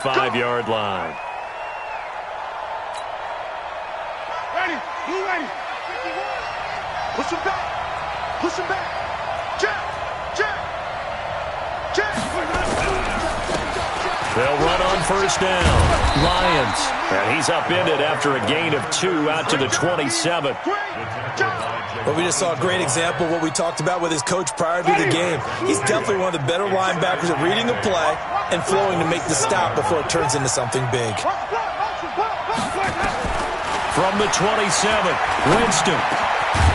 5-yard line. Ready, move ready. Push him back. Push him back. Jack. They'll run on first down. Lions. And he's upended after a gain of 2 out to the 27. Well, we just saw a great example of what we talked about with his coach prior to the game. He's definitely one of the better linebackers at reading the play and flowing to make the stop before it turns into something big. From the 27, Winston.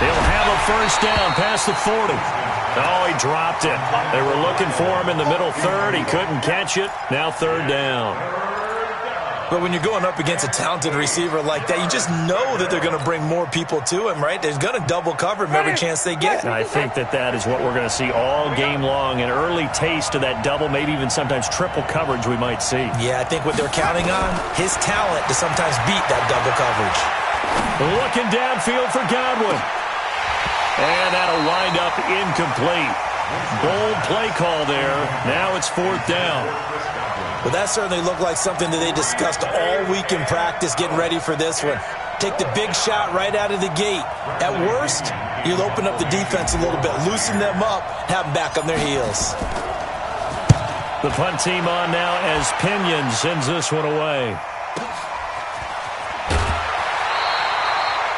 He'll have a first down past the 40. Oh, he dropped it. They were looking for him in the middle third. He couldn't catch it. Now third down. But when you're going up against a talented receiver like that, you just know that they're going to bring more people to him, right? They're going to double cover him every chance they get. I think that is what we're going to see all game long. An early taste of that double, maybe even sometimes triple coverage we might see. Yeah, I think what they're counting on, his talent to sometimes beat that double coverage. Looking downfield for Godwin. And that'll wind up incomplete. Bold play call there. Now it's fourth down. Well, that certainly looked like something that they discussed all week in practice getting ready for this one. Take the big shot right out of the gate. At worst, you'll open up the defense a little bit, loosen them up, have them back on their heels. The punt team on now as Pinion sends this one away.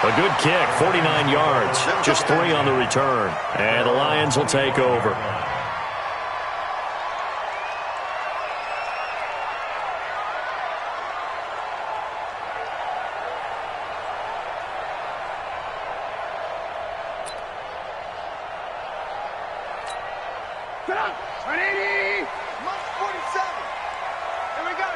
A good kick, 49 yards, just 3 on the return. And the Lions will take over. Get up, 180. 47. Here we go.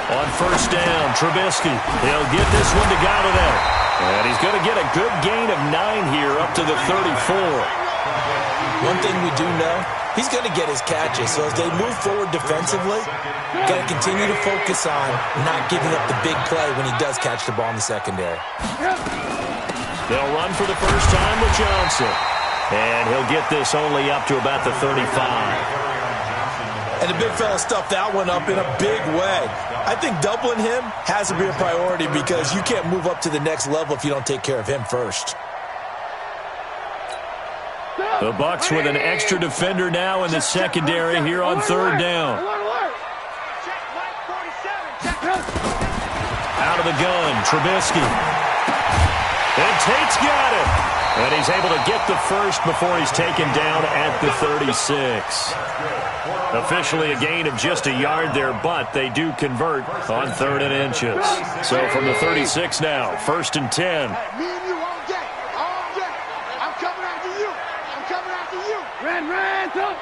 On first down, Trubisky. He'll get this one to Golladay. And he's going to get a good gain of 9 here up to the 34. One thing we do know, he's going to get his catches. So as they move forward defensively, got to continue to focus on not giving up the big play when he does catch the ball in the secondary. They'll run for the first time with Johnson. And he'll get this only up to about the 35. And the big fella stuffed that one up in a big way. I think doubling him has to be a priority because you can't move up to the next level if you don't take care of him first. The Bucs with an extra defender now in the secondary here on third down. Out of the gun, Trubisky. And Tate's got it. And he's able to get the first before he's taken down at the 36. Officially a gain of just a yard there, but they do convert on 3rd and inches. So from the 36 now, 1st and 10. Me and you all day. All day. I'm coming after you. I'm coming after you. Ran, go.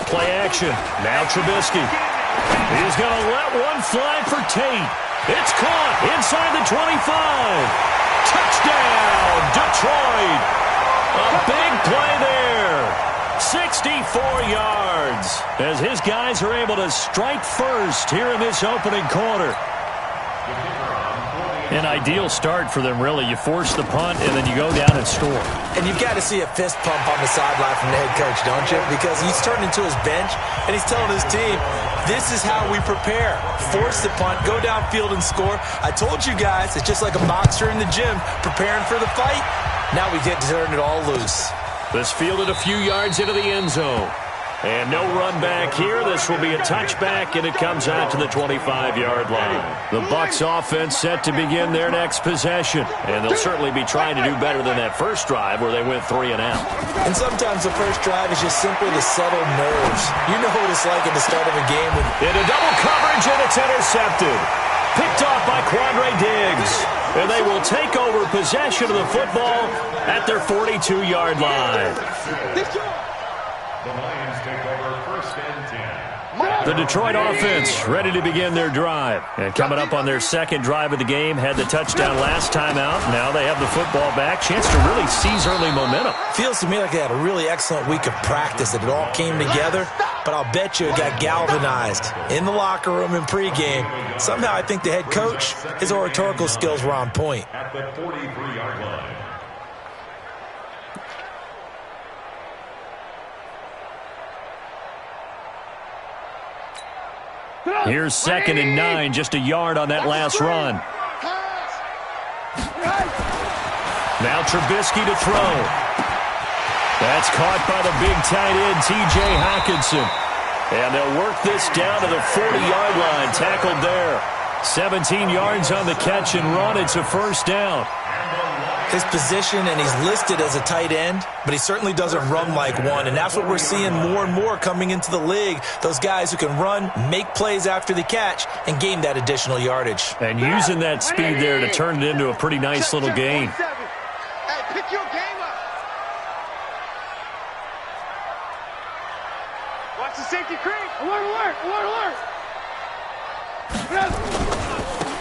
Play action. Now Trubisky. He's going to let one fly for Tate. It's caught inside the 25. Touchdown, Detroit. A big play there. 64 yards as his guys are able to strike first here in this opening quarter. An ideal start for them, really. You force the punt, and then you go down and score. And you've got to see a fist pump on the sideline from the head coach, don't you? Because he's turned into his bench, and he's telling his team, this is how we prepare. Force the punt, go downfield and score. I told you guys, it's just like a boxer in the gym preparing for the fight. Now we get to turn it all loose. This fielded a few yards into the end zone. And no run back here. This will be a touchback, and it comes out to the 25-yard line. The Bucs offense set to begin their next possession. And they'll certainly be trying to do better than that first drive where they went 3 and out. And sometimes the first drive is just simply to settle nerves. You know what it's like at the start of a game. Into double coverage, and it's intercepted. Picked off by Quandre Diggs. And they will take over possession of the football at their 42-yard line. The Lions take over 1st and 10. The Detroit offense ready to begin their drive. And coming up on their second drive of the game, had the touchdown last time out. Now they have the football back. Chance to really seize early momentum. Feels to me like they had a really excellent week of practice, that it all came together. But I'll bet you it got galvanized in the locker room in pregame. Somehow I think the head coach, his oratorical skills were on point. At the 43-yard line. Here's 2nd and 9, just a yard on that last run. Now Trubisky to throw. That's caught by the big tight end, T.J. Hockenson. And they'll work this down to the 40-yard line, tackled there. 17 yards on the catch and run. It's a first down. His position, and he's listed as a tight end, but he certainly doesn't run like one, and that's what we're seeing more and more coming into the league. Those guys who can run, make plays after the catch, and gain that additional yardage. And using that speed there to turn it into a pretty nice little gain. Hey, pick your game up. Watch the safety creep. Alert, alert, alert, alert.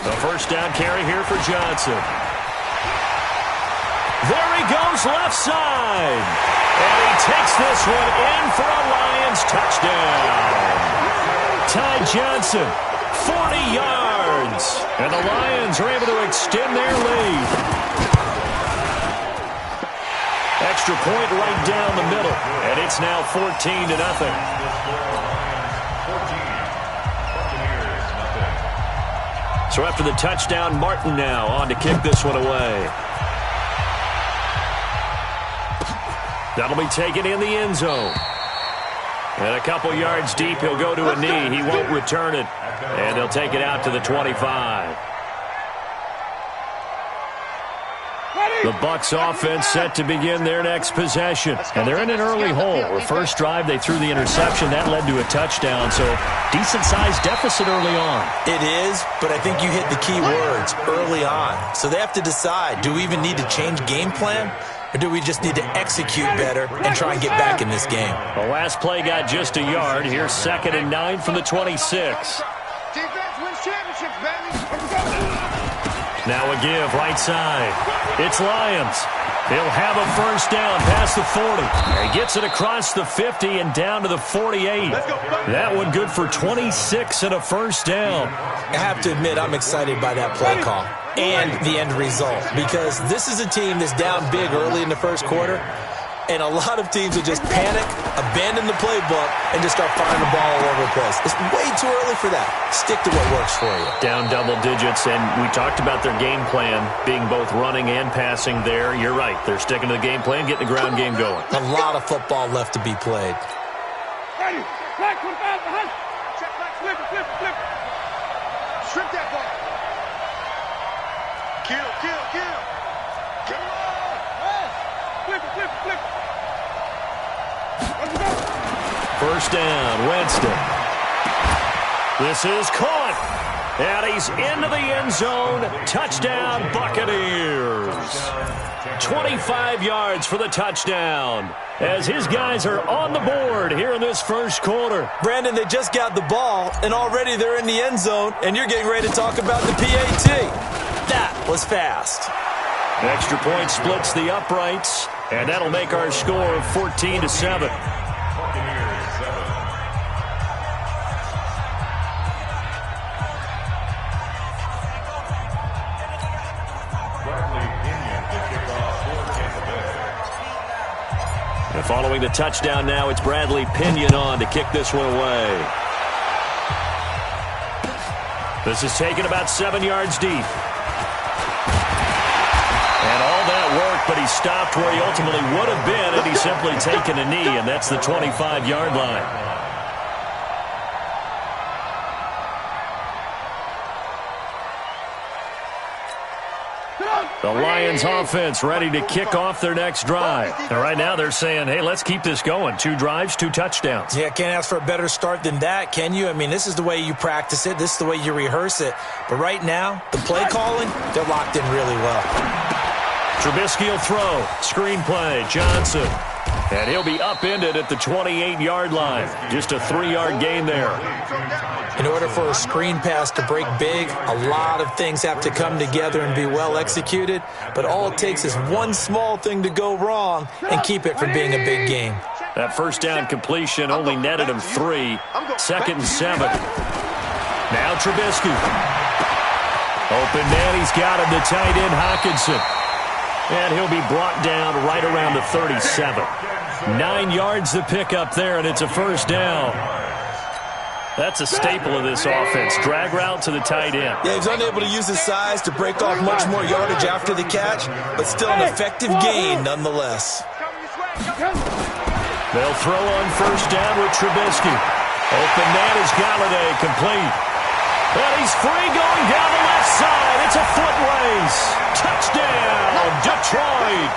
The first down carry here for Johnson. There he goes left side. And he takes this one in for a Lions touchdown. Ty Johnson, 40 yards. And the Lions are able to extend their lead. Extra point right down the middle. And it's now 14-0. So after the touchdown, Martin now on to kick this one away. That'll be taken in the end zone. And a couple yards deep, he'll go to a knee. He won't return it. And they'll take it out to the 25. The Bucs offense set to begin their next possession. And they're in an early hole. The first drive, they threw the interception. That led to a touchdown. So decent-sized deficit early on. It is, but I think you hit the key words, early on. So they have to decide, do we even need to change game plan? Or do we just need to execute better and try and get back in this game? The last play got just a yard. Here's 2nd and 9 from the 26. Defense wins championships, baby. Now a give right side. It's Lions. He'll have a first down past the 40. He gets it across the 50 and down to the 48. That one good for 26 and a first down. I have to admit, I'm excited by that play call and the end result, because this is a team that's down big early in the first quarter, and a lot of teams will just panic, abandon the playbook, and just start firing the ball all over the place. It's way too early for that. Stick to what works for you. Down double digits, and we talked about their game plan being both running and passing there. You're right. They're sticking to the game plan, getting the ground game going. A lot of football left to be played. Ready. Back, put it back, behind. Check back, flip it, flip it, flip it. Strip that ball. Kill, kill, kill. Come on. Yes. Flip it, flip it, flip it. Let's go. First down, Winston. This is caught. And he's into the end zone. Touchdown, Buccaneers. 25 yards for the touchdown, as his guys are on the board here in this first quarter. Brandon, they just got the ball, and already they're in the end zone, and you're getting ready to talk about the PAT. That was fast. Extra point splits the uprights, and that'll make our score 14-7. And following the touchdown now, it's Bradley Pinion on to kick this one away. This is taken about 7 yards deep. And all that work, but he stopped where he ultimately would have been had he simply taken a knee, and that's the 25-yard line. The Lions offense ready to kick off their next drive. And right now they're saying, hey, let's keep this going. 2 drives, 2 touchdowns. Yeah, can't ask for a better start than that, can you? I mean, this is the way you practice it. This is the way you rehearse it. But right now, the play calling, they're locked in really well. Trubisky will throw. Screen play. Johnson. And he'll be upended at the 28-yard line. Just a 3-yard gain there. In order for a screen pass to break big, a lot of things have to come together and be well executed. But all it takes is one small thing to go wrong and keep it from being a big game. That first down completion only netted him 3. 2nd and 7. Now Trubisky. Open man, he's got him, the tight end Hockenson. And he'll be brought down right around the 37. 9 yards to pick up there, and it's a first down. That's a staple of this offense. Drag route to the tight end. Yeah, he's unable to use his size to break off much more yardage after the catch, but still an effective gain nonetheless. They'll throw on first down with Trubisky. Open man is Galladay, complete. And he's free going down the left side. It's a foot race. Touchdown, Detroit.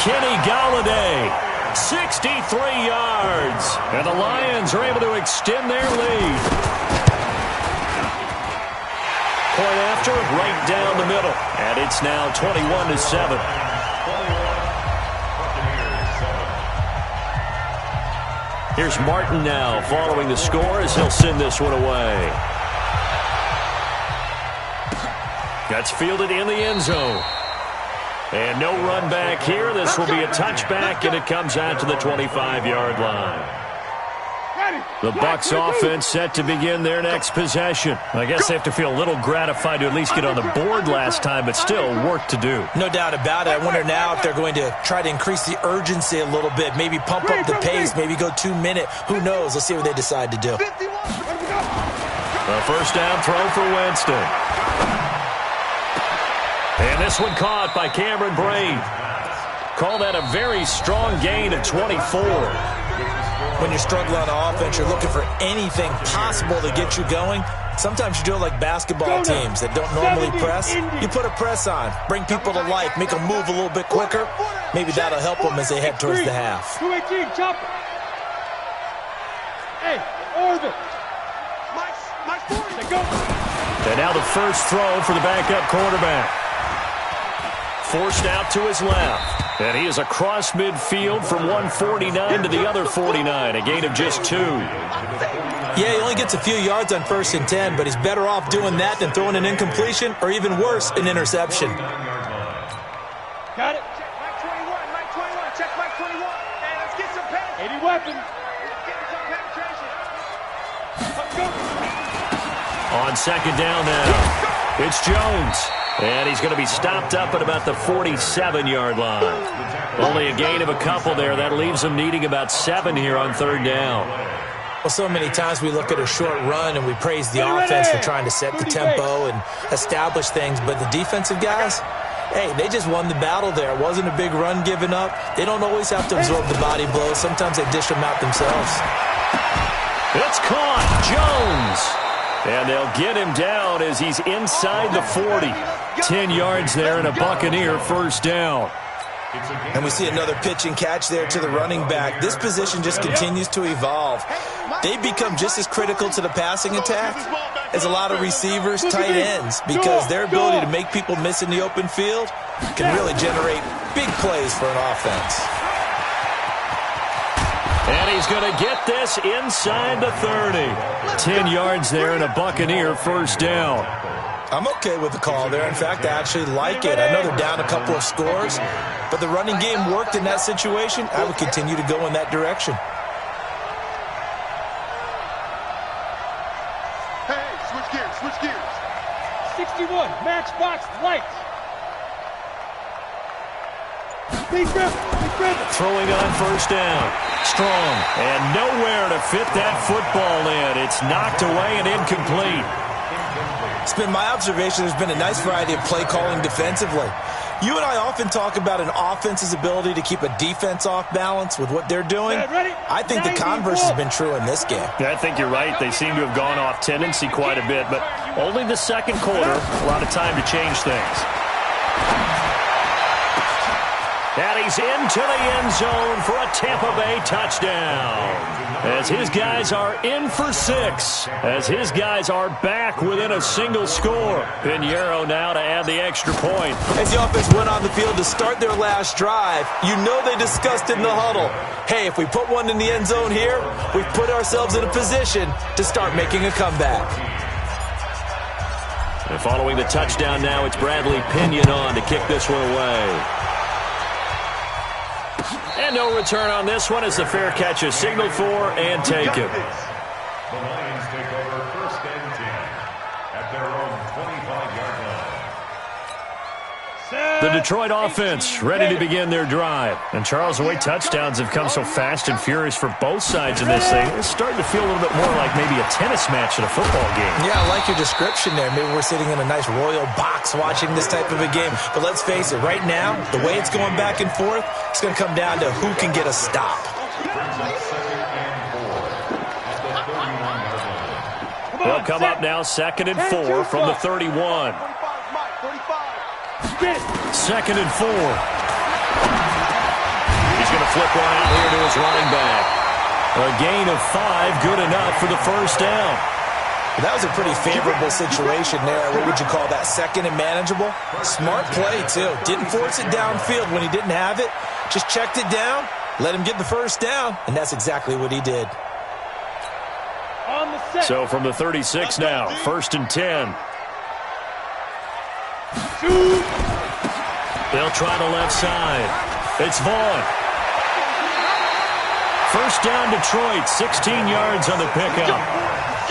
Kenny Galladay, 63 yards. And the Lions are able to extend their lead. Point after, right down the middle. And it's now 21-7. Here's Martin now following the score as he'll send this one away. That's fielded in the end zone. And no run back here. This will be a touchback, and it comes out to the 25-yard line. The Bucs offense set to begin their next possession. I guess they have to feel a little gratified to at least get on the board last time, but still work to do. No doubt about it. I wonder now if they're going to try to increase the urgency a little bit, maybe pump up the pace, maybe go 2 minute. Who knows? Let's see what they decide to do. A first down throw for Winston. And this one caught by Cameron Brate. Call that a very strong gain of 24. When you're struggling on offense, you're looking for anything possible to get you going. Sometimes you do it like basketball teams that don't normally press. You put a press on, bring people to life, make them move a little bit quicker. Maybe that'll help them as they head towards the half. 218, chopper. Hey, Orville. Mike, go. And now the first throw for the backup quarterback. Forced out to his left. And he is across midfield from 149 to the other 49, a gain of just 2. Yeah, he only gets a few yards on 1st and 10, but he's better off doing that than throwing an incompletion or even worse, an interception. Got it. Check Mike 21, Mike 21. Check Mike 21. Hey, let's get some penetration. 80 weapons. Let's get some penetration. Let's go. On second down now, it's Jones. And he's going to be stopped up at about the 47-yard line. Only a gain of a couple there. That leaves him needing about 7 here on third down. Well, so many times we look at a short run and we praise the offense for trying to set the tempo and establish things. But the defensive guys, hey, they just won the battle there. It wasn't a big run given up. They don't always have to absorb the body blows. Sometimes they dish them out themselves. It's caught. Jones. And they'll get him down as he's inside the 40. 10 yards there and a Buccaneer first down. And we see another pitch and catch there to the running back. This position just continues to evolve. They become just as critical to the passing attack as a lot of receivers, tight ends, because their ability to make people miss in the open field can really generate big plays for an offense. And he's going to get this inside the 30. 10 yards there and a Buccaneer first down. I'm okay with the call there. In fact, I actually like it. I know they're down a couple of scores, but the running game worked in that situation. I would continue to go in that direction. Hey, switch gears. 61, matchbox lights. Please grab it. Throwing on first down. Strong. And nowhere to fit that football in. It's knocked away and incomplete. It's been my observation there's been a nice variety of play calling defensively. You and I often talk about an offense's ability to keep a defense off balance with what they're doing. I think the converse has been true in this game. Yeah, I think you're right. They seem to have gone off tendency quite a bit, but only the second quarter, a lot of time to change things. And he's into the end zone for a Tampa Bay touchdown. As his guys are in for 6. As his guys are back within a single score. Pinheiro now to add the extra point. As the offense went on the field to start their last drive, you know they discussed in the huddle, hey, if we put one in the end zone here, we've put ourselves in a position to start making a comeback. And following the touchdown now, it's Bradley Pinion on to kick this one away. And no return on this one as the fair catch is signaled for and taken. The Lions take over first and 10 at their own 25-yard The Detroit offense ready to begin their drive. And Charles, the way touchdowns have come so fast and furious for both sides in this thing, it's starting to feel a little bit more like maybe a tennis match in a football game. Yeah, I like your description there. Maybe we're sitting in a nice royal box watching this type of a game. But let's face it, right now, the way it's going back and forth, it's going to come down to who can get a stop. They'll come up now, 2nd and 4 from the 31. 2nd and 4. He's going to flip one out here to his running back. A gain of 5, good enough for the first down. That was a pretty favorable situation there. What would you call that? 2nd and manageable? Smart play, too. Didn't force it downfield when he didn't have it. Just checked it down, let him get the first down, and that's exactly what he did. So from the 36 now, 1st and 10. They'll try the left side. It's Vaughn. First down, Detroit, 16 yards on the pickup.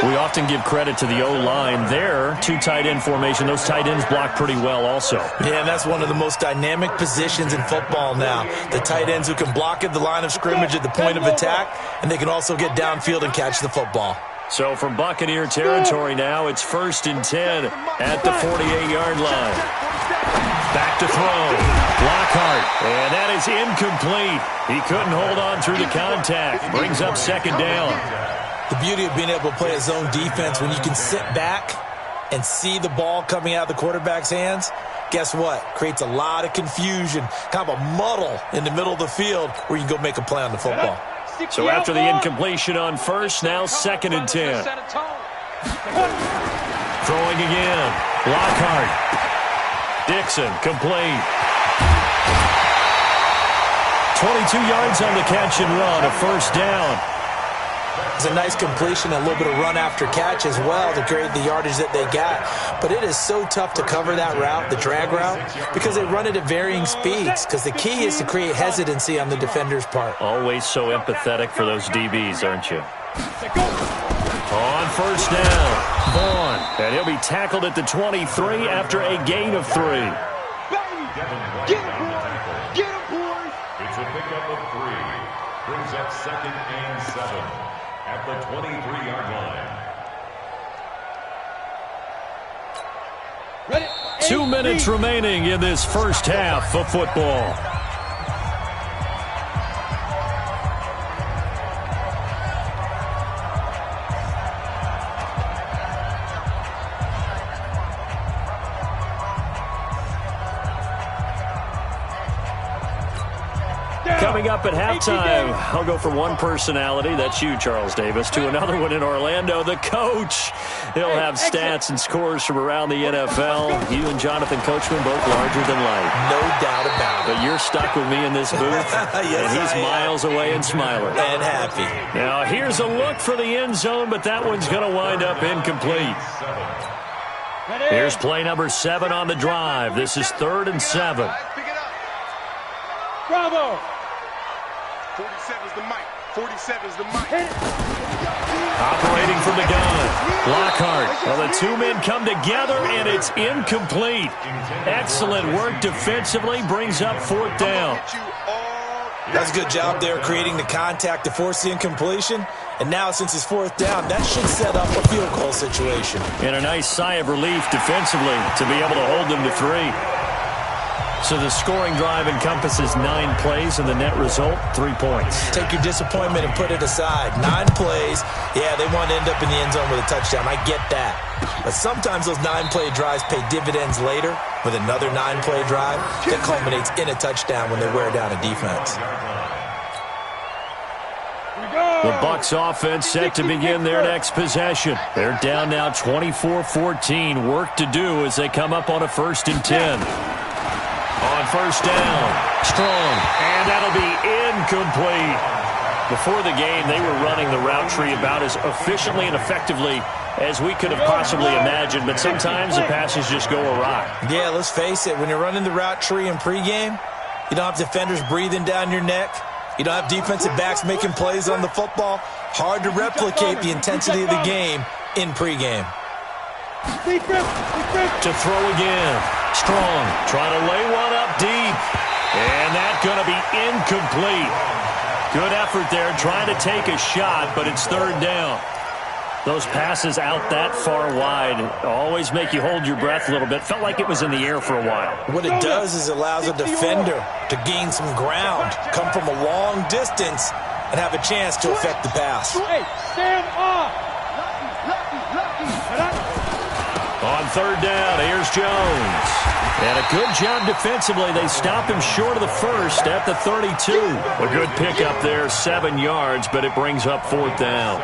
We often give credit to the O-line there. 2 tight end formation. Those tight ends block pretty well also. Yeah, and that's one of the most dynamic positions in football now. The tight ends who can block at the line of scrimmage at the point of attack, and they can also get downfield and catch the football. So from Buccaneer territory now, it's 1st and 10 at the 48-yard line. Back to throw. Lockhart. And that is incomplete. He couldn't hold on through the contact. Brings up 2nd down. The beauty of being able to play a zone defense when you can sit back and see the ball coming out of the quarterback's hands, guess what? Creates a lot of confusion, kind of a muddle in the middle of the field where you can go make a play on the football. So after the incompletion on 1st, now 2nd and 10. Throwing again. Lockhart. Dixon, complete. 22 yards on the catch and run, a first down. It's a nice completion, a little bit of run after catch as well to create the yardage that they got. But it is so tough to cover that route, the drag route, because they run it at varying speeds. Because the key is to create hesitancy on the defender's part. Always so empathetic for those DBs, aren't you? On first down, Vaughn. And he'll be tackled at the 23 after a gain of 3. Get him, boys! It's a pickup of 3. Brings up 2nd and 7 at the 23-yard line. 2 minutes remaining in this first half of football. Coming up at halftime, I'll go from one personality, that's you, Charles Davis, to another one in Orlando, the coach. He'll have stats and scores from around the NFL. You and Jonathan Coachman both larger than life. No doubt about it. But you're stuck with me in this booth, yes, and he's miles away and smiling. And happy. Now, here's a look for the end zone, but that one's going to wind up incomplete. Here's play number 7 on the drive. This is 3rd and 7. Bravo! 47's the mic. 47's the mic. Operating from the gun. Lockhart. Well, the 2 men come together, and it's incomplete. Excellent work defensively. Brings up 4th down. That's a good job there creating the contact to force the incompletion. And now, since it's 4th down, that should set up a field goal situation. And a nice sigh of relief defensively to be able to hold them to 3. So the scoring drive encompasses 9 plays, and the net result, 3 points. Take your disappointment and put it aside. 9 plays. Yeah, they want to end up in the end zone with a touchdown. I get that. But sometimes those 9-play drives pay dividends later with another 9-play drive that culminates in a touchdown when they wear down a defense. The Bucs offense set to begin their next possession. They're down now 24-14. Work to do as they come up on a 1st and 10. On first down, Strong, and that'll be incomplete. Before the game, they were running the route tree about as efficiently and effectively as we could have possibly imagined, but sometimes the passes just go awry. Yeah, let's face it, when you're running the route tree in pregame, you don't have defenders breathing down your neck. You don't have defensive backs making plays on the football. Hard to replicate the intensity of the game in pregame. To throw again. Strong trying to lay one up deep. And that's going to be incomplete. Good effort there trying to take a shot, but it's third down. Those passes out that far wide always make you hold your breath a little bit. Felt like it was in the air for a while. What it does is it allows a defender to gain some ground, come from a long distance, and have a chance to affect the pass. Hey, stand up. On third down, here's Jones. And a good job defensively. They stop him short of the first at the 32. A good pickup there, 7 yards, but it brings up fourth down.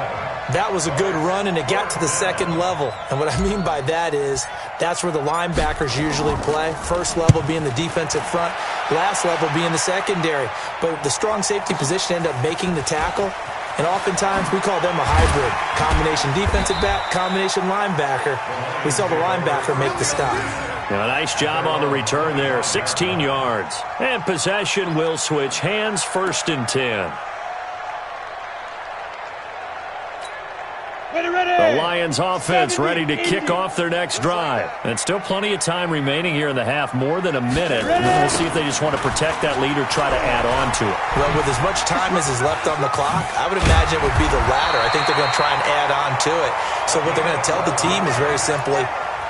That was a good run, and it got to the second level. And what I mean by that is that's where the linebackers usually play. First level being the defensive front, last level being the secondary. But the strong safety position ended up making the tackle. And oftentimes we call them a hybrid. Combination defensive back, combination linebacker. We saw the linebacker make the stop. Now, a nice job on the return there, 16 yards. And possession will switch hands, 1st and 10. The Lions offense ready to kick off their next drive. And still plenty of time remaining here in the half, more than a minute. And we'll see if they just want to protect that lead or try to add on to it. Well, with as much time as is left on the clock, I would imagine it would be the latter. I think they're going to try and add on to it. So what they're going to tell the team is very simply,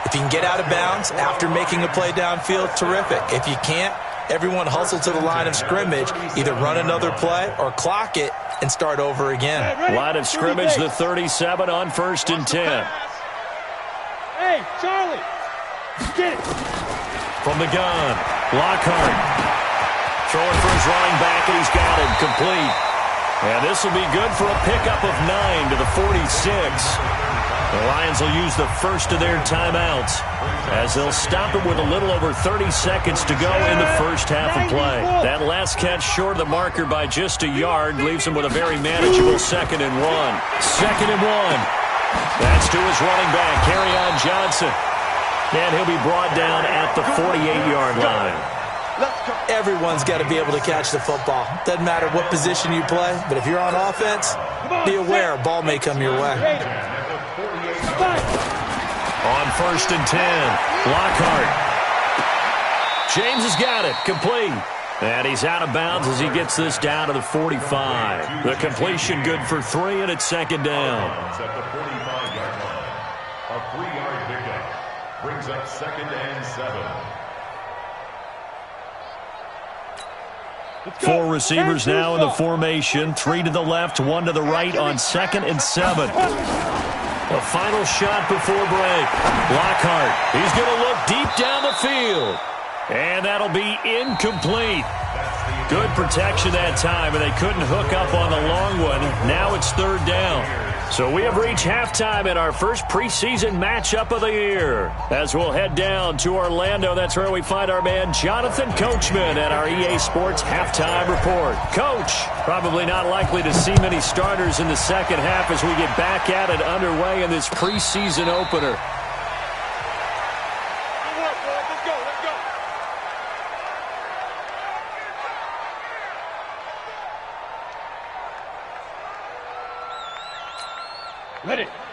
if you can get out of bounds after making a play downfield, terrific. If you can't, everyone hustle to the line of scrimmage, either run another play or clock it and start over again. Line of scrimmage, the 37 on 1st and 10. Hey, Charlie, get it. From the gun, Lockhart. Throwing for his running back, and he's got it complete. And this will be good for a pickup of 9 to the 46. The Lions will use the first of their timeouts as they'll stop it with a little over 30 seconds to go in the first half of play. That last catch short of the marker by just a yard leaves them with a very manageable 2nd and 1. 2nd and 1. That's to his running back, Kerryon Johnson. And he'll be brought down at the 48-yard line. Everyone's got to be able to catch the football. Doesn't matter what position you play, but if you're on offense, be aware a ball may come your way. On 1st and 10, Lockhart. James has got it, complete. And he's out of bounds as he gets this down to the 45. The completion good for 3, and it's 2nd down. At the 45-yard line, a 3-yard pickup brings up 2nd and 7. 4 receivers now in the formation. 3 to the left, 1 to the right on 2nd and 7. A final shot before break. Lockhart, he's going to look deep down the field. And that'll be incomplete. Good protection that time, and they couldn't hook up on the long one. Now it's 3rd down. So we have reached halftime in our first preseason matchup of the year. As we'll head down to Orlando, that's where we find our man Jonathan Coachman at our EA Sports Halftime Report. Coach, probably not likely to see many starters in the second half as we get back at it underway in this preseason opener.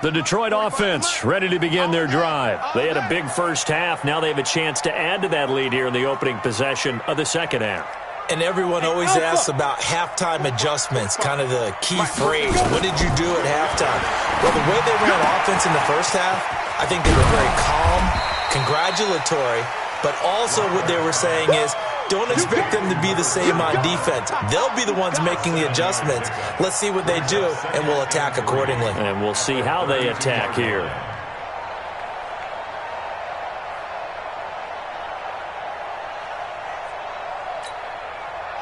The Detroit offense ready to begin their drive. They had a big first half. Now they have a chance to add to that lead here in the opening possession of the second half. And everyone always asks about halftime adjustments, kind of the key phrase. What did you do at halftime? Well, the way they ran offense in the first half, I think they were very calm, congratulatory, but also what they were saying is, don't expect them to be the same on defense. They'll be the ones making the adjustments. Let's see what they do, and we'll attack accordingly. And we'll see how they attack here.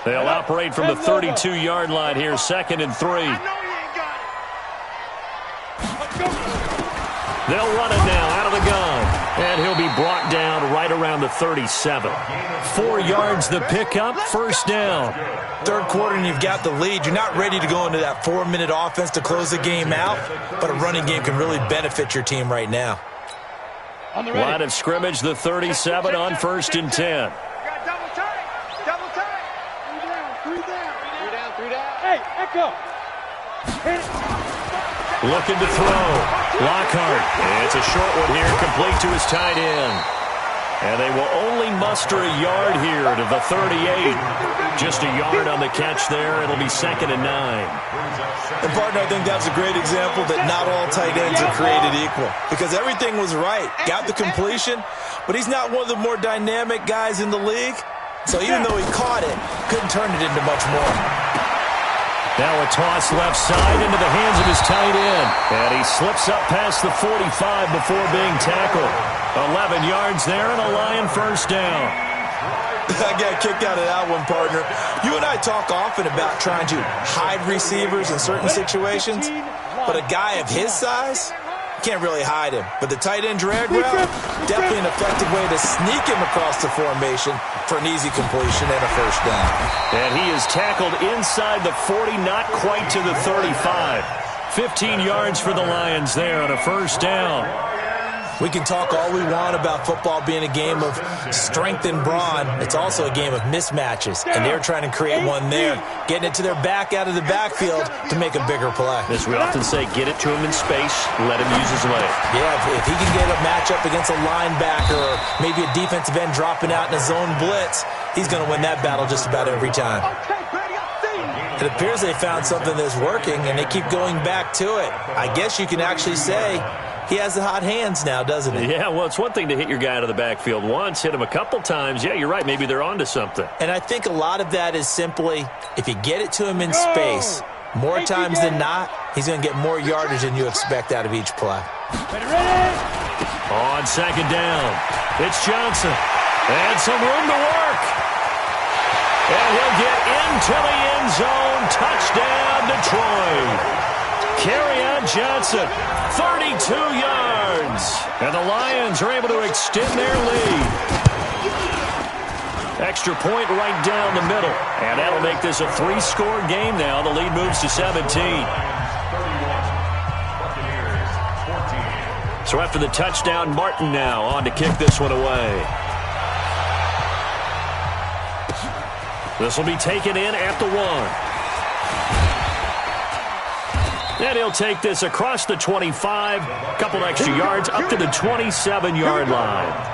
They'll operate from the 32-yard line here, 2nd and 3. They'll run it now out of the gun. And he'll be brought down right around the 37. 4 yards the pickup, 1st down. Third quarter and you've got the lead. You're not ready to go into that 4-minute offense to close the game out, but a running game can really benefit your team right now. Line of scrimmage, the 37 on 1st and 10. Double tight. Double tight. 3 down. 3 down. Hey, Echo. Hit it. Looking to throw. Lockhart. It's a short one here, complete to his tight end. And they will only muster a yard here to the 38. Just a yard on the catch there. It'll be 2nd and 9. And, partner, I think that's a great example that not all tight ends are created equal. Because everything was right. Got the completion, but he's not one of the more dynamic guys in the league. So even though he caught it, couldn't turn it into much more. Now a toss left side into the hands of his tight end. And he slips up past the 45 before being tackled. 11 yards there and a Lion first down. I got kicked out of that one, partner. You and I talk often about trying to hide receivers in certain situations, but a guy of his size can't really hide him. But the tight end drag route, definitely an effective way to sneak him across the formation for an easy completion and a first down. And he is tackled inside the 40, not quite to the 35. 15 yards for the Lions there on a first down. We can talk all we want about football being a game of strength and brawn. It's also a game of mismatches, and they're trying to create one there, getting it to their back out of the backfield to make a bigger play. As we often say, get it to him in space, let him use his leg. Yeah, if he can get a matchup against a linebacker or maybe a defensive end dropping out in a zone blitz, he's going to win that battle just about every time. It appears they found something that's working, and they keep going back to it. I guess you can actually say he has the hot hands now, doesn't he? Yeah, well, it's one thing to hit your guy out of the backfield once, hit him a couple times. Yeah, you're right. Maybe they're onto something. And I think a lot of that is simply if you get it to him in space, more times than not, he's going to get more yardage than you expect out of each play. On second down, it's Johnson. And some room to work. And he'll get into the end zone. Touchdown, Detroit. Kerryon Johnson, 32 yards. And the Lions are able to extend their lead. Extra point right down the middle. And that'll make this a 3-score game now. The lead moves to 17. So after the touchdown, Martin now on to kick this one away. This will be taken in at the 1. And he'll take this across the 25, a couple extra yards, up to the 27-yard line.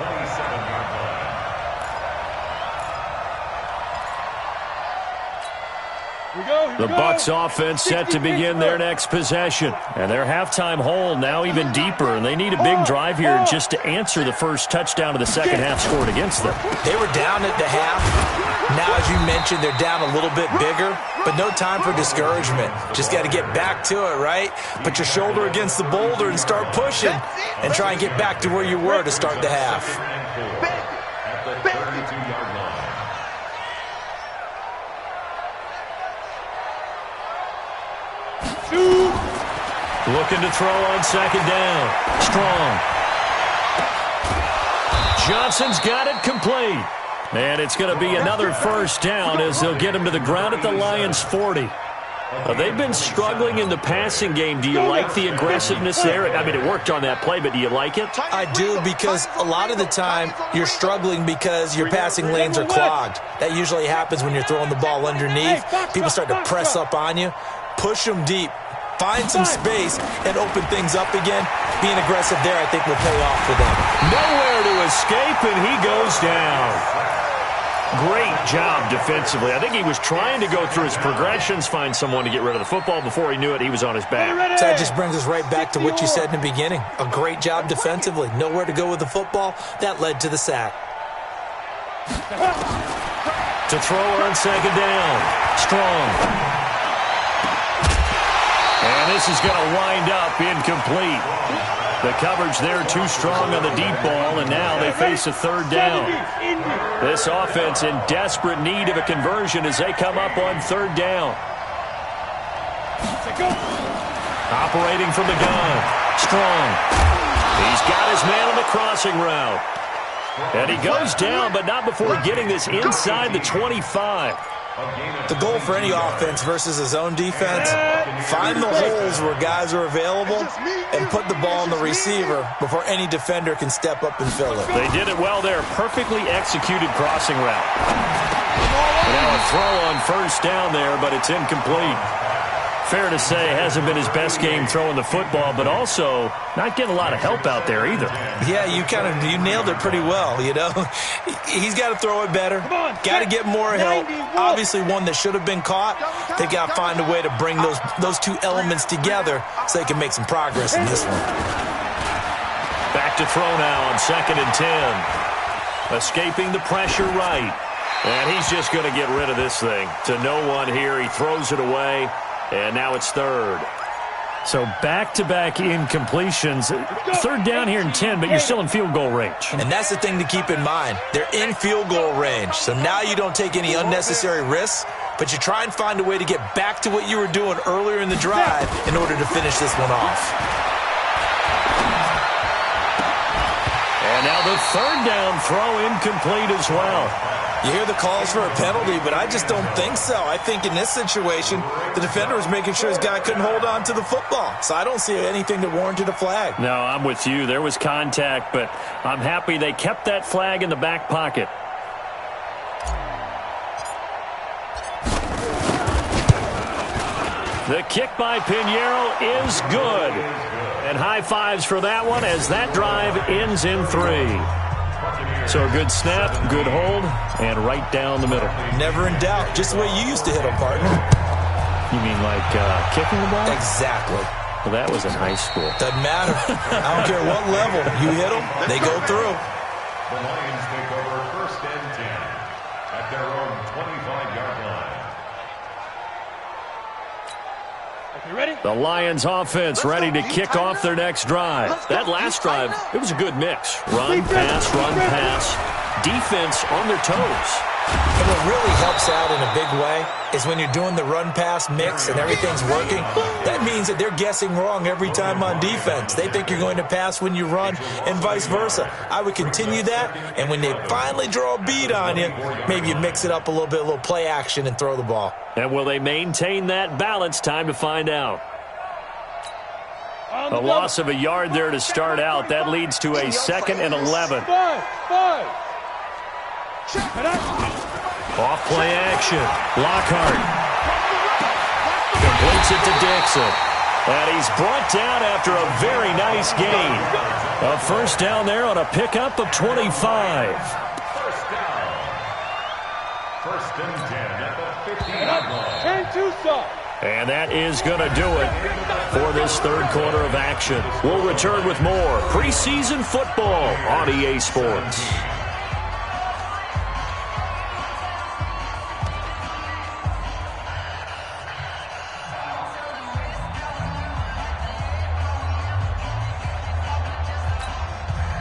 The Bucs offense set to begin their next possession. And their halftime hole now even deeper, and they need a big drive here just to answer the first touchdown of the second half scored against them. They were down at the half. Now, as you mentioned, they're down a little bit bigger, but no time for discouragement. Just got to get back to it, right? Put your shoulder against the boulder and start pushing and try and get back to where you were to start the half. At the 32-yard line. Looking to throw on second down. Strong. Johnson's got it complete. And it's going to be another first down as they'll get him to the ground at the Lions' 40. They've been struggling in the passing game. Do you like the aggressiveness there? I mean, it worked on that play, but do you like it? I do, because a lot of the time you're struggling because your passing lanes are clogged. That usually happens when you're throwing the ball underneath. People start to press up on you. Push them deep. Find some space and open things up again. Being aggressive there, I think, will pay off for them. Nowhere to escape, and he goes down. Great job defensively. I think he was trying to go through his progressions, find someone to get rid of the football. Before he knew it, he was on his back. So that just brings us right back to what you said in the beginning. A great job defensively. Nowhere to go with the football. That led to the sack. To throw on second down. Strong. And this is going to wind up incomplete. The coverage there too strong on the deep ball, and now they face a third down. This offense in desperate need of a conversion as they come up on third down. Operating from the gun. Strong. He's got his man on the crossing route. And he goes down, but not before getting this inside the 25. The goal for any offense versus a zone defense, find the holes where guys are available and put the ball on the receiver before any defender can step up and fill it. They did it well there. Perfectly executed crossing route. Now a throw on first down there, but it's incomplete. fair to say, hasn't been his best game throwing the football, but also not getting a lot of help out there either. Yeah, you nailed it pretty well, you know. He's got to throw it better. Got to get more help. Obviously, one that should have been caught. They got to find a way to bring those two elements together so they can make some progress in this one. Back to throw now on 2nd and 10. Escaping the pressure right. And he's just going to get rid of this thing. To no one here. He throws it away. And now it's 3rd. So back-to-back incompletions. 3rd down here in 10, but you're still in field goal range. And that's the thing to keep in mind. They're in field goal range. So now you don't take any unnecessary risks, but you try and find a way to get back to what you were doing earlier in the drive in order to finish this one off. And now the 3rd down throw incomplete as well. You hear the calls for a penalty, but I just don't think so. I think in this situation, the defender was making sure his guy couldn't hold on to the football. So I don't see anything that warranted a flag. No, I'm with you. There was contact, but I'm happy they kept that flag in the back pocket. The kick by Pinheiro is good. And high fives for that one as that drive ends in 3. So a good snap, good hold, and right down the middle. Never in doubt. Just the way you used to hit them, partner. You mean like kicking the ball? Exactly. Well, that was in high school. Doesn't matter. I don't care what level. You hit them, they go through. The Lions take over 1st and 10 at their own 25-yard line. Ready? The Lions offense ready to kick off their next drive. That last drive, it was a good mix. Run, pass, defense on their toes. And what really helps out in a big way is when you're doing the run-pass mix and everything's working, that means that they're guessing wrong every time on defense. They think you're going to pass when you run and vice versa. I would continue that, and when they finally draw a beat on you, maybe you mix it up a little play action and throw the ball. And will they maintain that balance? Time to find out. A loss of a yard there to start out. That leads to a 2nd and 11. Off play action. Lockhart completes it to Dixon. And he's brought down after a very nice gain. A 1st down there on a pickup of 25. 1st down. 1st and 10 at the 15-yard line. And that is going to do it for this 3rd quarter of action. We'll return with more preseason football on EA Sports.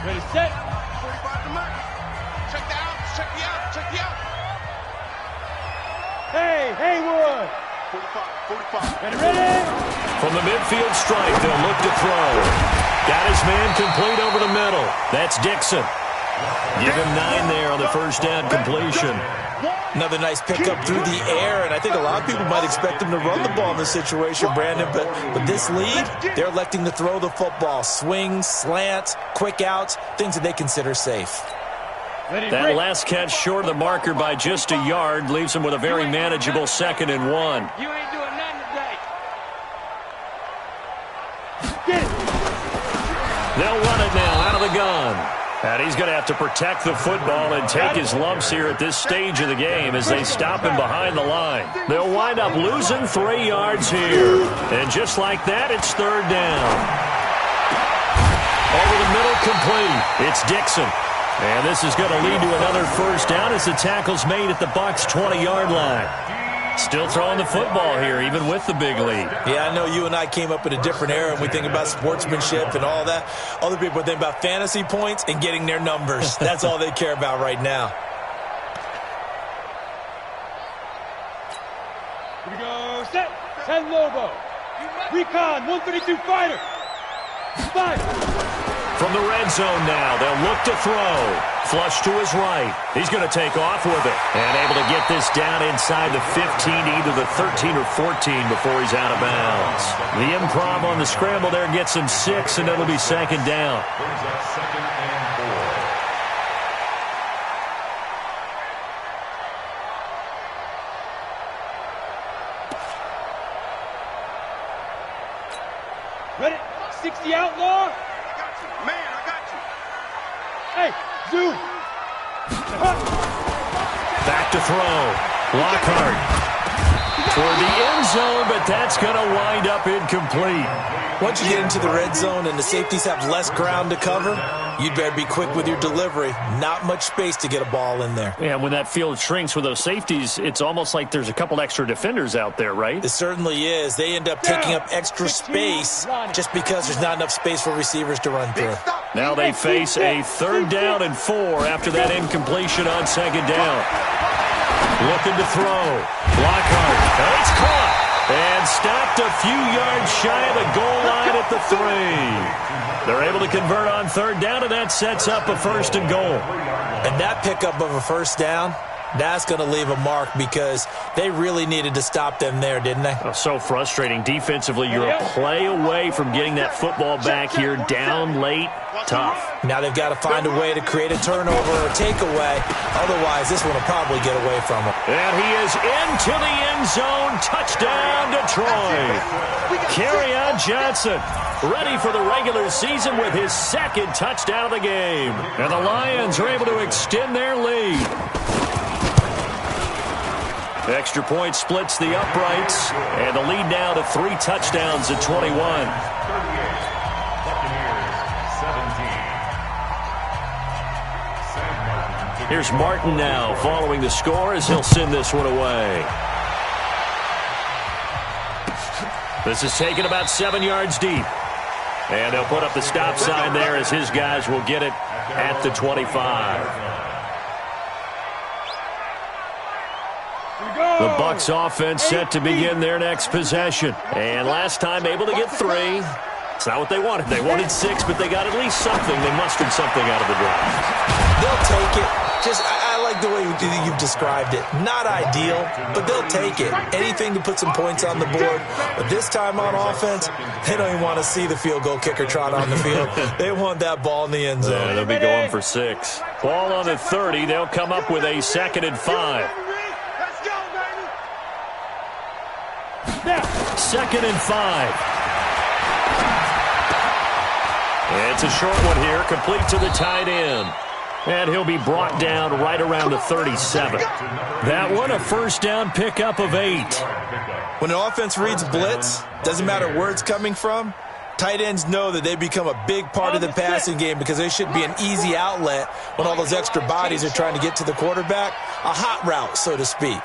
Ready, set. 45 to mark. Check the out. Check the out. Hey, Haywood. 45. Ready? From the midfield stripe, they'll look to throw. Got his man complete over the middle. That's Dixon. Give him 9 there on the 1st down completion. Another nice pickup through the air, and I think a lot of people might expect him to run the ball in this situation, Brandon, but this lead, they're electing to throw the football. Swings, slants, quick outs, things that they consider safe. That last catch short of the marker by just a yard leaves him with a very manageable 2nd and 1. You ain't doing nothing today. Get it. They'll run it now out of the gun. And he's going to have to protect the football and take his lumps here at this stage of the game as they stop him behind the line. They'll wind up losing 3 yards here. And just like that, it's 3rd down. Over the middle, complete. It's Dixon. And this is going to lead to another 1st down as the tackle's made at the Bucs' 20-yard line. Still throwing the football here, even with the big lead. Yeah, I know you and I came up in a different era, and we think about sportsmanship and all that. Other people think about fantasy points and getting their numbers. That's all they care about right now. Here we go. Set. 10 Lobo. Recon. 132 fighter. 5. From the red zone now, they'll look to throw. Flush to his right. He's going to take off with it. And able to get this down inside the 15 to either the 13 or 14 before he's out of bounds. The improv on the scramble there gets him 6, and it'll be 2nd down. Brings up 2nd and 4. Ready? 60 outlaw. I got you. Man, I got you. Hey, zoom. Back to throw. Lockhart toward the end zone, but that's going to wind up incomplete. Once you get into the red zone and the safeties have less ground to cover, you'd better be quick with your delivery. Not much space to get a ball in there. Yeah, when that field shrinks with those safeties, it's almost like there's a couple extra defenders out there, right? It certainly is. They end up taking up extra space just because there's not enough space for receivers to run through. Now they face a 3rd down and 4 after that incompletion on 2nd down. Looking to throw. Lockhart. It's caught. And stopped a few yards shy of the goal line at the 3. They're able to convert on 3rd down, and that sets up a 1st and goal. And that pickup of a 1st down, that's going to leave a mark because they really needed to stop them there, didn't they? Oh, so frustrating. Defensively, you're a play away from getting that football back here. Down late. Tough. Now they've got to find a way to create a turnover or takeaway. Otherwise, this one will probably get away from them. And he is into the end zone. Touchdown, Detroit. Kerryon Johnson ready for the regular season with his 2nd touchdown of the game. And the Lions are able to extend their lead. Extra point splits the uprights. And the lead now to 3 touchdowns at 21. Here's Martin now following the score as he'll send this one away. This is taken about 7 yards deep. And they'll put up the stop sign there as his guys will get it at the 25. The Bucs offense set to begin their next possession. And last time able to get 3. It's not what they wanted. They wanted 6, but they got at least something. They mustered something out of the drive. They'll take it. I like the way you've described it. Not ideal, but they'll take it. Anything to put some points on the board. But this time on offense, they don't even want to see the field goal kicker trot on the field. They want that ball in the end zone. Yeah, they'll be going for 6. Ball on the 30. They'll come up with a 2nd and 5. Let's go, baby. 2nd and 5. It's a short one here, complete to the tight end. And he'll be brought down right around the 37. That one, a 1st down pickup of 8. When an offense reads blitz, doesn't matter where it's coming from, tight ends know that they become a big part of the passing game because they should be an easy outlet when all those extra bodies are trying to get to the quarterback. A hot route, so to speak.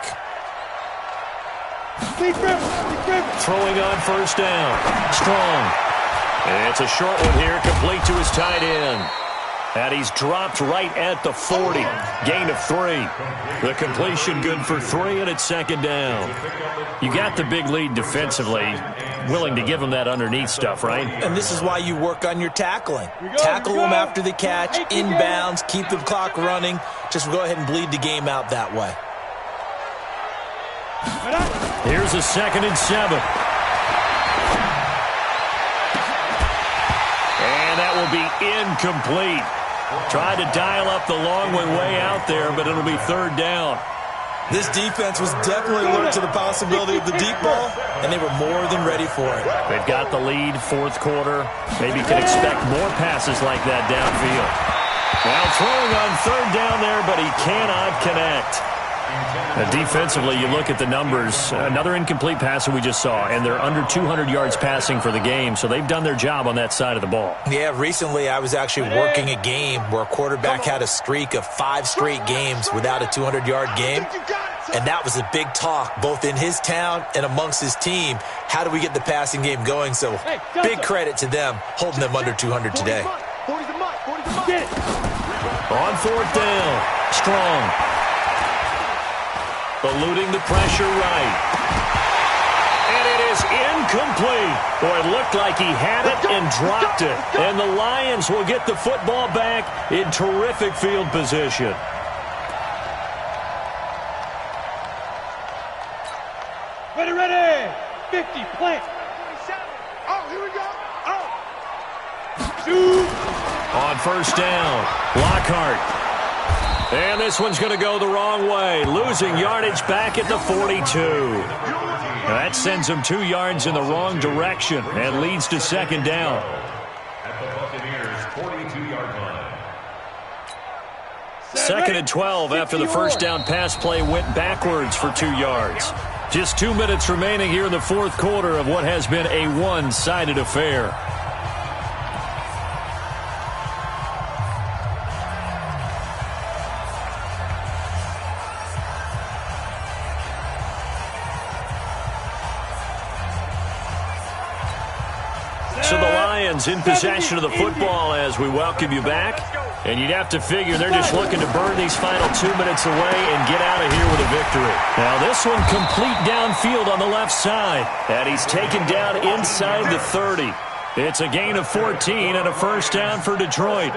Throwing on 1st down. Strong. And it's a short one here, complete to his tight end. And he's dropped right at the 40. Gain of 3. The completion good for 3, and it's 2nd down. You got the big lead defensively. Willing to give them that underneath stuff, right? And this is why you work on your tackling. Tackle them after the catch, inbounds, keep the clock running. Just go ahead and bleed the game out that way. Here's a 2nd and 7. And that will be incomplete. Tried to dial up the long way out there, but it'll be 3rd down. This defense was definitely alert to the possibility of the deep ball, and they were more than ready for it. They've got the lead, 4th quarter. Maybe can expect more passes like that downfield. Now throwing on 3rd down there, but he cannot connect. Defensively, you look at the numbers. Another incomplete pass that we just saw, and they're under 200 yards passing for the game, so they've done their job on that side of the ball. Yeah, recently I was actually working a game where a quarterback had a streak of 5 straight games without a 200-yard game, and that was a big talk both in his town and amongst his team. How do we get the passing game going? So big credit to them holding them under 200 today. On 4th down, Strong. Eluding the pressure right. And it is incomplete. Boy, it looked like he had it and dropped it. And the Lions will get the football back in terrific field position. Ready. 50, plant. 27. Oh, here we go. Oh. Shoot. On 1st down, Lockhart. And this one's going to go the wrong way, losing yardage back at the 42. Now that sends them 2 yards in the wrong direction and leads to second down. At the Buccaneers' 42-yard line. 2nd and 12 after the first down pass play went backwards for 2 yards. Just 2 minutes remaining here in the fourth quarter of what has been a one-sided affair. So the Lions in possession of the football as we welcome you back. And you'd have to figure they're just looking to burn these final 2 minutes away and get out of here with a victory. Now this one complete downfield on the left side. And he's taken down inside the 30. It's a gain of 14 and a first down for Detroit.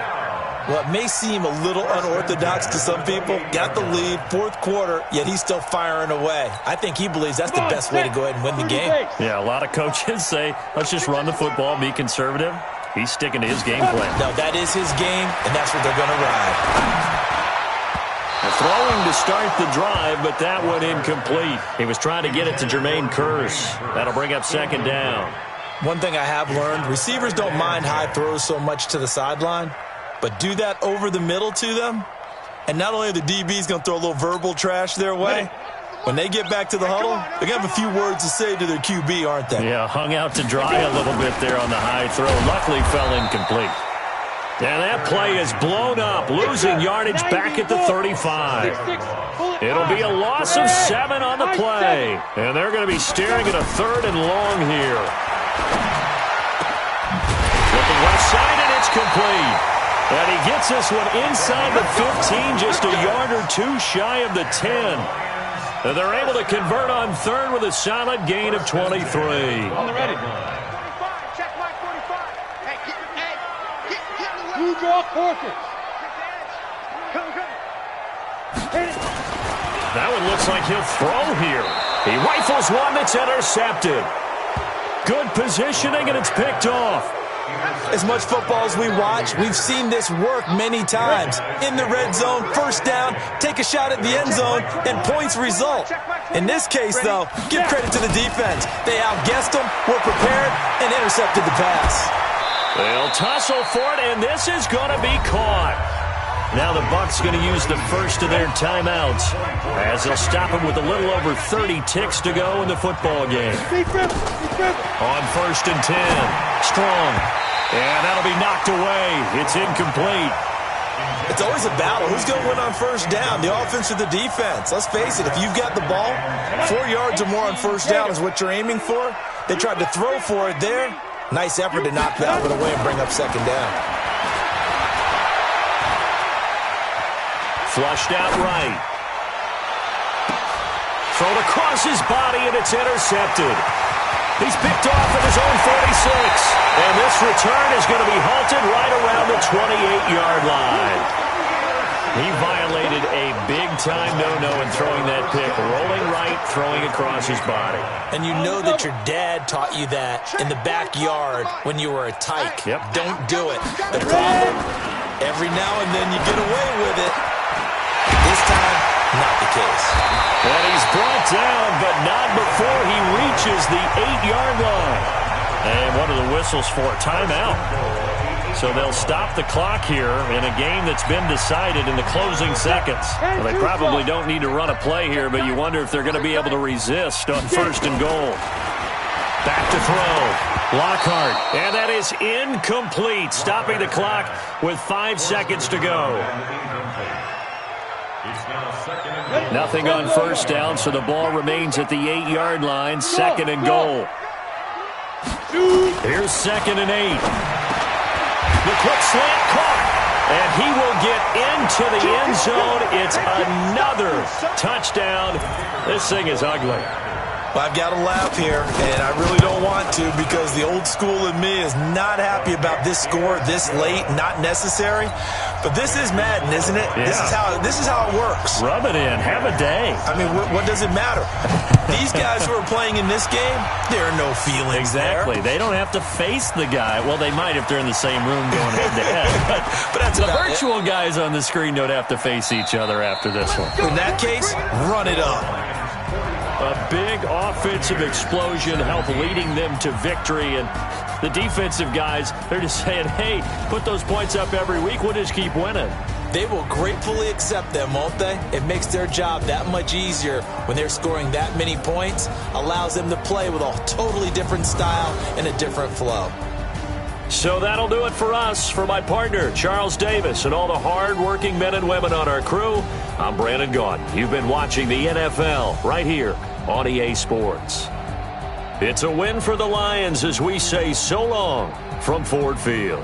Well, it may seem a little unorthodox to some people. Got the lead, fourth quarter, yet he's still firing away. I think he believes that's the best way to go ahead and win the game. Yeah, a lot of coaches say, let's just run the football, be conservative. He's sticking to his game plan. No, that is his game, and that's what they're going to ride. Throwing to start the drive, but that one incomplete. He was trying to get it to Jermaine Kearse. That'll bring up second down. One thing I have learned, receivers don't mind high throws so much to the sideline, but do that over the middle to them, and not only are the DBs going to throw a little verbal trash their way, when they get back to the huddle, they're going to have a few words to say to their QB, aren't they? Yeah, hung out to dry a little bit there on the high throw. Luckily fell incomplete. And that play is blown up, losing yardage back at the 35. It'll be a loss of 7 on the play. And they're going to be staring at a 3rd and long here. Looking left side, and it's complete. And he gets this one inside the 15, just a yard or 2 shy of the 10. And they're able to convert on 3rd with a solid gain of 23. On the ready. 45, check my 45. Hey, get you draw courses. Come. Hit it. That one looks like he'll throw here. He rifles one that's intercepted. Good positioning, and it's picked off. As much football as we watch, we've seen this work many times. In the red zone, first down, take a shot at the end zone, and points result. In this case, though, give credit to the defense. They outguessed them, were prepared, and intercepted the pass. They'll tussle for it, and this is going to be caught. Now the Bucs going to use the first of their timeouts as they'll stop him with a little over 30 ticks to go in the football game. On 1st and 10, Strong. And that'll be knocked away. It's incomplete. It's always a battle. Who's going to win on first down, the offense or the defense? Let's face it, if you've got the ball, 4 yards or more on first down is what you're aiming for. They tried to throw for it there. Nice effort to knock that one away and bring up second down. Flushed out right. Thrown across his body, and it's intercepted. He's picked off at his own 46. And this return is going to be halted right around the 28-yard line. He violated a big-time no-no in throwing that pick. Rolling right, throwing across his body. And you know that your dad taught you that in the backyard when you were a tyke. Yep. Don't do it. The problem, every now and then you get away with it. This time, not the case. And he's brought down, but not before he reaches the 8-yard line. And what are the whistles for? Timeout. So they'll stop the clock here in a game that's been decided in the closing seconds. Well, they probably don't need to run a play here, but you wonder if they're going to be able to resist on 1st and goal. Back to throw. Lockhart. And that is incomplete, stopping the clock with 5 seconds to go. Nothing on first down, so the ball remains at the 8-yard line, 2nd and goal. Here's 2nd and 8. The quick slant caught, and he will get into the end zone. It's another touchdown. This thing is ugly. Well, I've got to laugh here, and I really don't want to because the old school in me is not happy about this score this late, not necessary. But this is Madden, isn't it? Yeah. This is how it works. Rub it in. Have a day. I mean, what does it matter? These guys who are playing in this game, there are no feelings exactly. there. They don't have to face the guy. Well, they might if they're in the same room going head-to-head. But that's the virtual guys on the screen don't have to face each other after this one. In that case, run it up. A big offensive explosion helped leading them to victory. And the defensive guys, they're just saying, hey, put those points up every week. We'll just keep winning. They will gratefully accept them, won't they? It makes their job that much easier when they're scoring that many points. Allows them to play with a totally different style and a different flow. So that'll do it for us. For my partner, Charles Davis, and all the hard-working men and women on our crew, I'm Brandon Gaudin. You've been watching the NFL right here on EA Sports. It's a win for the Lions as we say so long from Ford Field.